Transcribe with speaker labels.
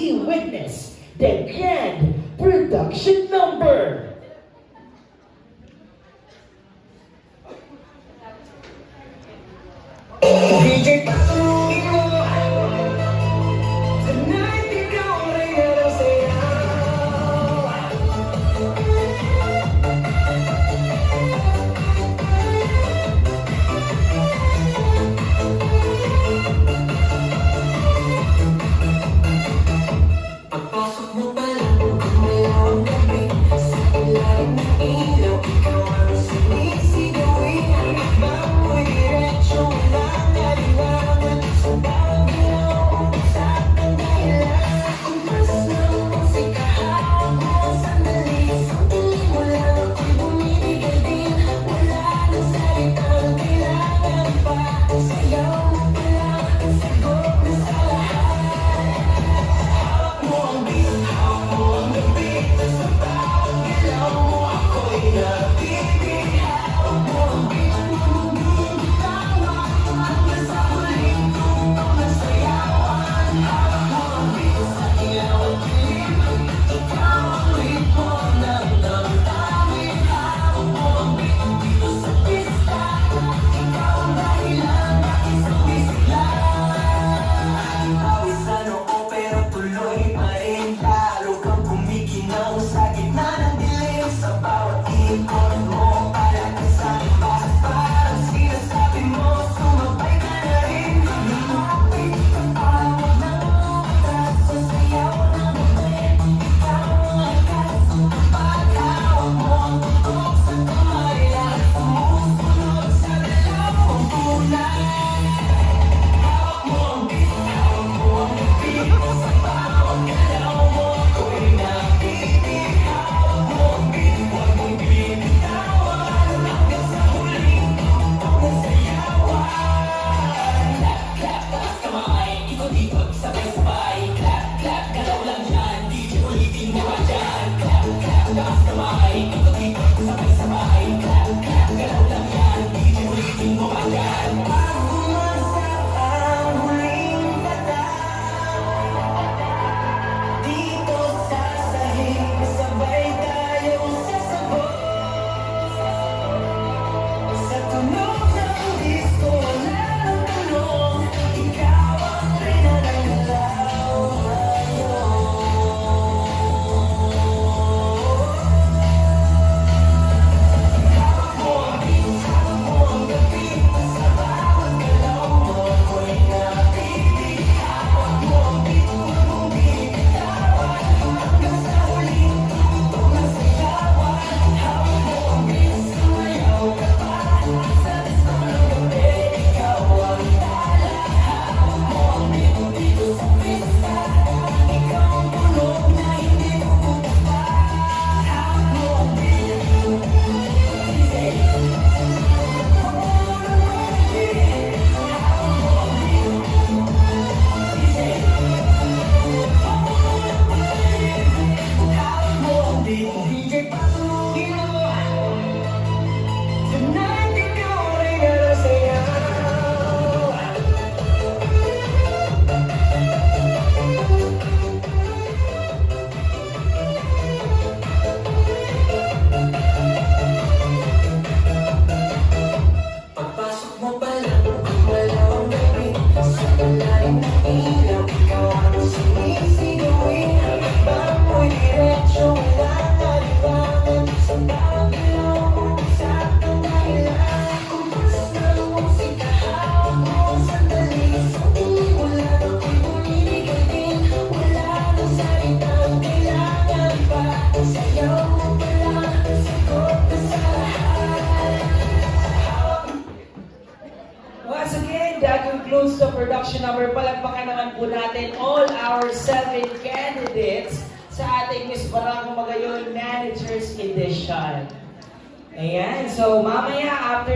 Speaker 1: we witness the grand production number. DJ Pasukin mo, tonight ikaw rin ang sayaw. Pagpasok mo pa lang, gumalaw ang gabi, sa ilalim ng ilaw, ikaw ang sinisigawin. Bamoy diretso, walang aliwangan, sa bawat galaw, umusap ang dahilan. Kumpas ng musika, hawak mo ang sandali, sa tingin mo lang ako'y bumibigay din. Wala nang salitang kailangan pa, sayaw mo pa lang, sagot na sa lahat. Hawak mo ang beat, hawak mo ang gabi, sa bawat galaw mo ako'y nabibig. Hawak mo ang beat, hindi bitawa, hanggang sa huling tugtog ng sayawan. Hawak mo ang beat, sa ilaw at dilim, ikaw ang ritmo ng damdamin. Hawak mo ang beat, dito sa pista, ikaw ang dahilan, bakit sa bisigla. Pawisan oo pero tuloy pa rin, lalo kang kumikinang sa gitna ng dilim. Sa bawat ikot mo, parang kasama pa, parang sinasabi mo, sumabay ka na rin. Lumapit ang tawag ng oras, sa sayaw ng mulit, ikaw ang lakas. Paghawak mo ang tutok sa kamay, lahat sumusunod sa dalawang kulay. Hawak mo ang beat, hawak mo ang gabi, sa bawat galaw mo ako'y nabibig. Hawak mo ang beat, huwag mong binitawan, hanggang sa huling tugtog ng sayawan. Clap, clap, taas kamay, ikot-ikot, sabay-sabay. Clap, clap, galaw lang dyan, DJ ulitin mo pa dyan. Clap, clap, taas kamay, ikot-ikot, sabay-sabay. Clap, clap, galaw lang dyan, DJ ulitin mo pa dyan. Pag bumasak ang huling patak, dito sa sahig, sabay tayong sasabog. Sa tunog ng disco, wala nang tanong, ikaw ang reyna ng galaw ngayon. Hawak mo ang beat, hawak mo ang gabi, sa bawat galaw mo ako'y nabibig. Hawak mo ang beat, huwag mong binitawan, hanggang sa huling tugtog ng sayawan. Hawak mo ang beat, sumayaw ka pa, sa disko ng gabi, ikaw ang tala. Hawak mo ang beat, dito sa pista, ikaw ang tunog na hindi pupunta pa. Hawak mo ang beat, DJ. DJ Pasukin mo, tonight ikaw rin ang sayaw. Pagpasok mo pa lang, gumalaw ang gabi, sa ilalim ng ilaw, ikaw ang sinisigawin. Bamoy diretso, walang aliwangan, sa bawat galaw, umusap ang dahilan. Kumpas ng musika, hawak mo ang sandali, sa tingin mo lang ako'y bumibigay din. Wala nang salitang kailangan pa, sayaw mo pa lang, sagot na sa lahat.
Speaker 2: Once again, that concludes the production number. Palagpakan naman po natin all our 7 candidates sa ating Miss Barangay Magayon Managers Edition. Ayan, so mamaya after